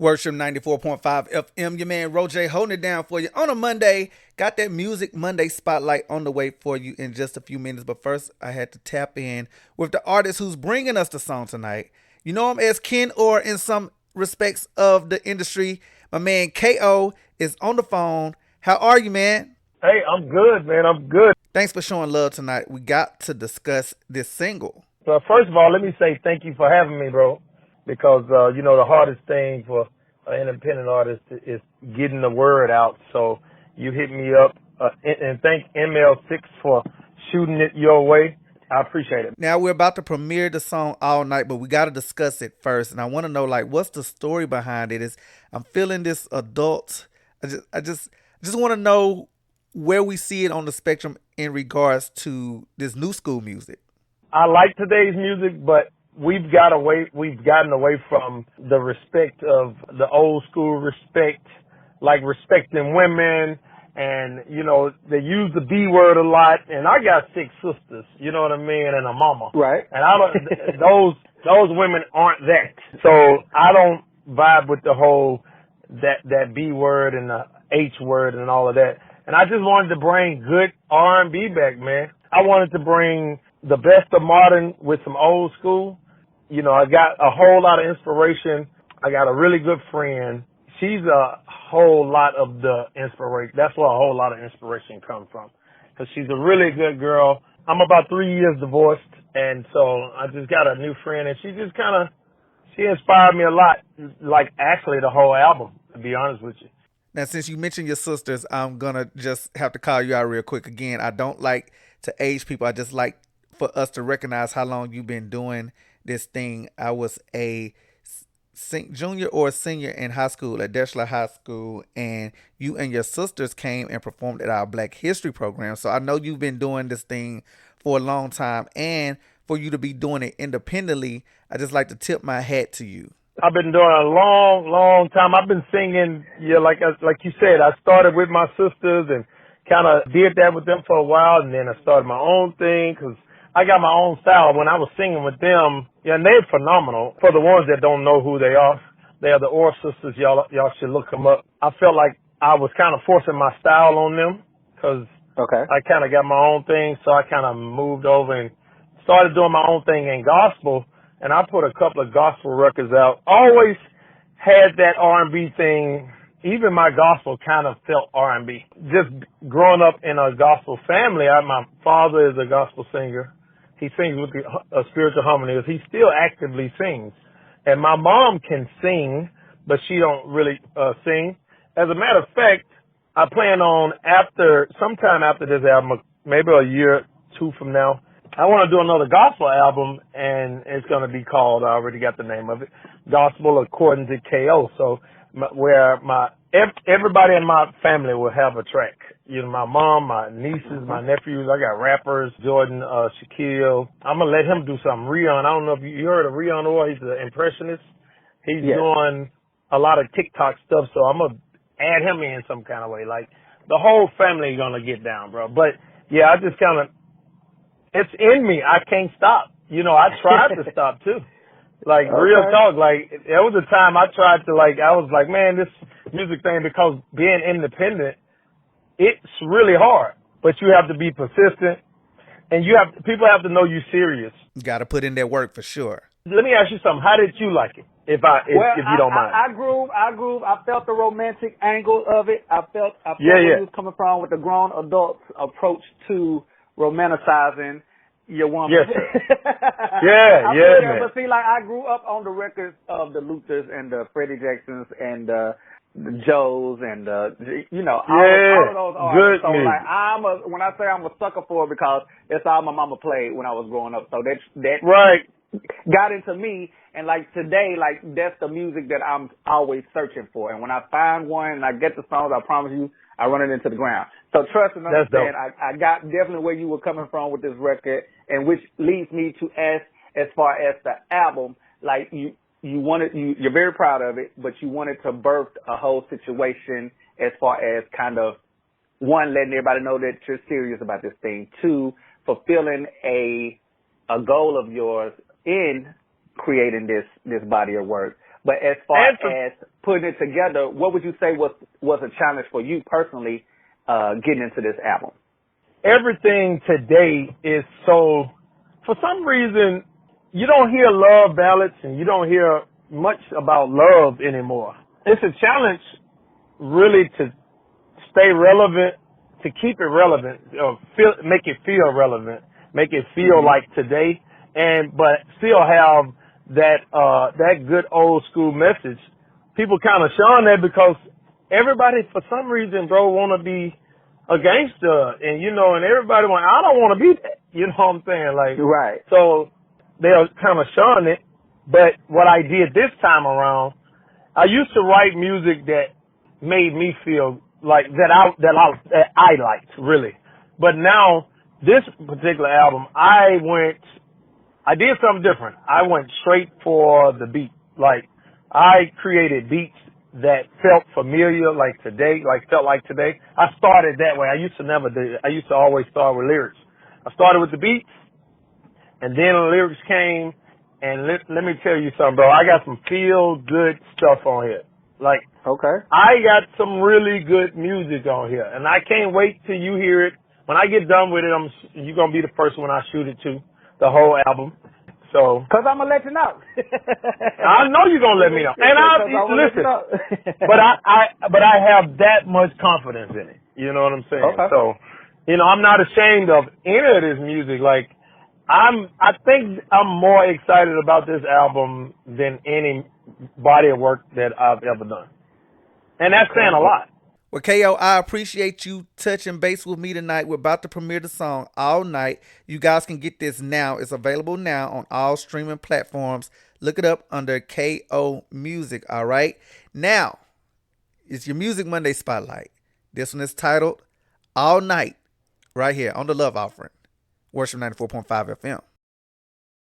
Worship 94.5 FM. Your man RoJay holding it down for you on a Monday. Got that Music Monday spotlight on the way for you in just a few minutes. But first, I had to tap in with the artist who's bringing us the song tonight. You know him as Kenn Orr in some respects of the industry. My man KO is on the phone. How are you, man? Hey, I'm good, man. I'm good. Thanks for showing love tonight. We got to discuss this single. So first of all, let me say thank you for having me, bro. Because, the hardest thing for an independent artist is getting the word out. So you hit me up and thank ML6 for shooting it your way. I appreciate it. Now we're about to premiere the song all night, but we got to discuss it first. And I want to know, what's the story behind it? I'm feeling this adult. I just want to know where we see it on the spectrum in regards to this new school music. I like today's music, but we've gotten away from the respect of the old school respect, like respecting women, and they use the B word a lot. And I got 6 sisters, you know what I mean, and a mama. Right. And I don't those women aren't that. So I don't vibe with the whole that B word and the H word and all of that. And I just wanted to bring good R&B back, man. I wanted to bring the best of modern with some old school. I got a whole lot of inspiration. I got a really good friend. She's a whole lot of the inspiration. That's where a whole lot of inspiration comes from. Because she's a really good girl. I'm about 3 years divorced. And so I just got a new friend. And she just she inspired me a lot. Like actually the whole album, to be honest with you. Now, since you mentioned your sisters, I'm going to just have to call you out real quick. Again, I don't like to age people. I just like for us to recognize how long you've been doing this thing. I was a junior or senior in high school at Deschler High School, and you and your sisters came and performed at our Black History program. So I know you've been doing this thing for a long time, and for you to be doing it independently, I just like to tip my hat to you. I've been doing a long, long time. I've been singing, like you said, I started with my sisters and kind of did that with them for a while, and then I started my own thing because I got my own style. When I was singing with them, and they're phenomenal. For the ones that don't know who they are the Orr sisters. Y'all should look them up. I felt like I was kind of forcing my style on them because I kind of got my own thing, so I kind of moved over and started doing my own thing in gospel. And I put a couple of gospel records out. Always had that R&B thing. Even my gospel kind of felt R&B. Just growing up in a gospel family, my father is a gospel singer. He sings with a spiritual harmony. He still actively sings. And my mom can sing, but she don't really sing. As a matter of fact, I plan on sometime after this album, maybe a year, 2 from now, I want to do another gospel album, and it's going to be called, I already got the name of it, Gospel According to KO. So where everybody in my family will have a track. My mom, my nieces, my nephews. I got rappers, Jordan, Shaquille. I'm going to let him do something. Rion, I don't know if you heard of Rion Orr. He's an impressionist. He's doing a lot of TikTok stuff, so I'm going to add him in some kind of way. Like, the whole family is going to get down, bro. But, yeah, I just it's in me. I can't stop. I tried to stop too. Real talk. There was a time I tried to, I was like, man, this music thing, because being independent, it's really hard. But you have to be persistent, and people have to know you're serious. You got to put in that work for sure. Let me ask you something. How did you like it? If you don't mind. I groove. I felt the romantic angle of it. I felt where he was coming from with the grown adults approach to romanticizing your woman. Yes, sir. yeah, man. But see, I grew up on the records of the Luthers and the Freddie Jacksons and the Joes and all of those artists. So when I say I'm a sucker for it, because it's all my mama played when I was growing up. So that right got into me, and today, that's the music that I'm always searching for. And when I find one and I get the songs, I promise you, I run it into the ground. So trust and understand, I got definitely where you were coming from with this record, and which leads me to ask, as far as the album, you're very proud of it, but you wanted to birth a whole situation as far as kind of, one, letting everybody know that you're serious about this thing. 2, fulfilling a goal of yours in creating this body of work. But as far as putting it together, what would you say was a challenge for you personally getting into this album? Everything today is so, for some reason, you don't hear love ballads and you don't hear much about love anymore. It's a challenge really to stay relevant, to keep it relevant, make it feel relevant, make it feel like today, but still have that good old school message. People kind of shun that because everybody, for some reason, bro, want to be a gangster, and and everybody I don't want to be that. You know what I'm saying? Like, right. So they'll kind of shun it. But what I did this time around, I used to write music that made me feel like that I liked really. But now this particular album, I did something different. I went straight for the beat. Like, I created beats that felt familiar, felt like today. I started that way. I used to never do it. I used to always start with lyrics. I started with the beats, and then the lyrics came, and let me tell you something, bro. I got some feel-good stuff on here. Like, okay, I got some really good music on here, and I can't wait till you hear it. When I get done with it, you're going to be the first one I shoot it to, the whole album. So, cause I'm gonna let you know. I know you're gonna let me know. And listen, but I have that much confidence in it. You know what I'm saying? Okay. So, I'm not ashamed of any of this music. Like, I think I'm more excited about this album than any body of work that I've ever done. And that's saying a lot. Well, KO, I appreciate you touching base with me tonight. We're about to premiere the song All Night. You guys can get this now. It's available now on all streaming platforms. Look it up under KO Music, all right? Now, it's your Music Monday Spotlight. This one is titled All Night, right here on The Love Offering, Worship 94.5 FM.